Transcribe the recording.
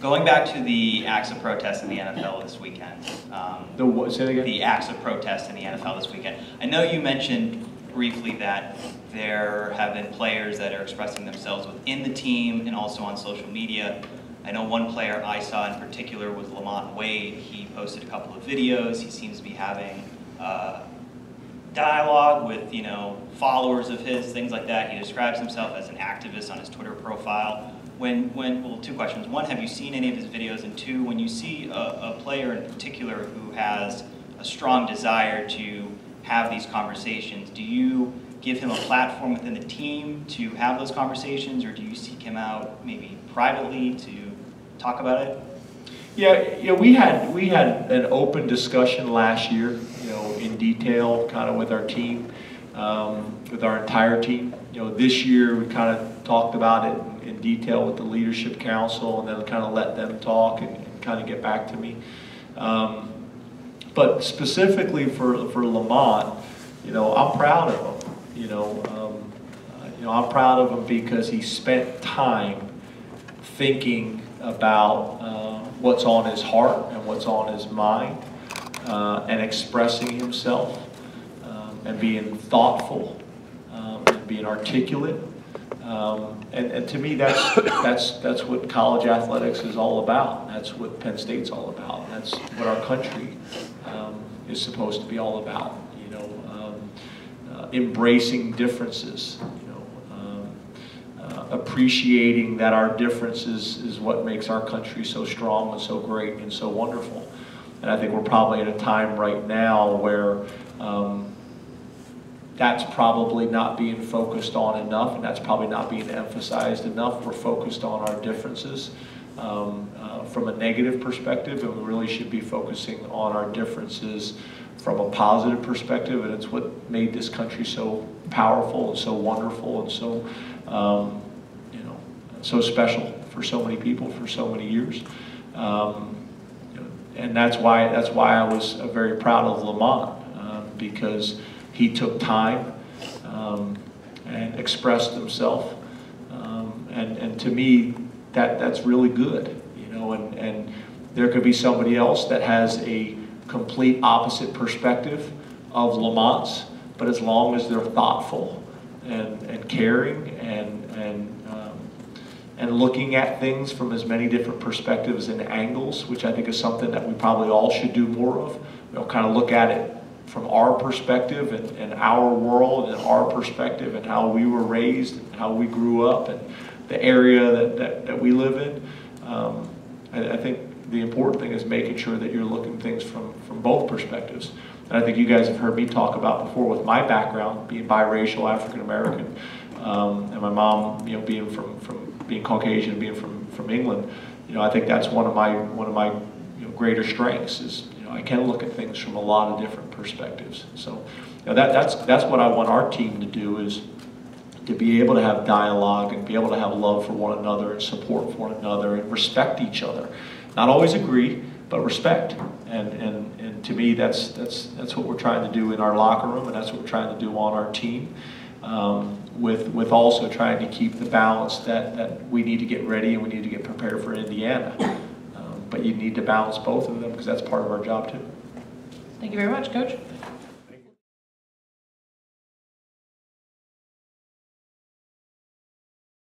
Going back to the acts of protest in the NFL this weekend. The what? Say it again? The acts of protest in the NFL this weekend. I know you mentioned briefly that there have been players that are expressing themselves within the team and also on social media. I know one player I saw in particular was Lamont Wade. He posted a couple of videos. He seems to be having dialogue with, followers of his, things like that. He describes himself as an activist on his Twitter profile. Well, two questions. One, have you seen any of his videos? And two, when you see a player in particular who has a strong desire to have these conversations, do you give him a platform within the team to have those conversations, or do you seek him out maybe privately to talk about it? Yeah, we had an open discussion last year, in detail, kind of with our team, with our entire team. This year we kind of talked about it in detail with the leadership council, and then kind of let them talk and kind of get back to me. But specifically for Lamont, I'm proud of him. I'm proud of him because he spent time thinking about what's on his heart and what's on his mind, and expressing himself, and being thoughtful, and being articulate. And to me, that's what college athletics is all about. That's what Penn State's all about. And that's what our country is supposed to be all about. Embracing differences. Appreciating that our differences is what makes our country so strong and so great and so wonderful. And I think we're probably at a time right now where that's probably not being focused on enough, and that's probably not being emphasized enough. We're focused on our differences from a negative perspective, and we really should be focusing on our differences from a positive perspective, and it's what made this country so powerful and so wonderful and so so special for so many people for so many years. And that's why I was very proud of Lamont, because he took time and expressed himself, and to me that's really good, and there could be somebody else that has a complete opposite perspective of Lamont's, but as long as they're thoughtful and caring and looking at things from as many different perspectives and angles, which I think is something that we probably all should do more of. Kind of look at it from our perspective and our world and our perspective and how we were raised and how we grew up and the area that we live in. I think the important thing is making sure that you're looking at things from both perspectives. And I think you guys have heard me talk about before with my background, being biracial, African American, and my mom, being being Caucasian, being from England. I think that's one of my greater strengths is I can look at things from a lot of different perspectives. So that's what I want our team to do, is to be able to have dialogue and be able to have love for one another and support for one another and respect each other. Not always agree, but respect. And to me, that's what we're trying to do in our locker room, and that's what we're trying to do on our team. With also trying to keep the balance that we need to get ready and we need to get prepared for Indiana. But you need to balance both of them because that's part of our job too. Thank you very much, Coach.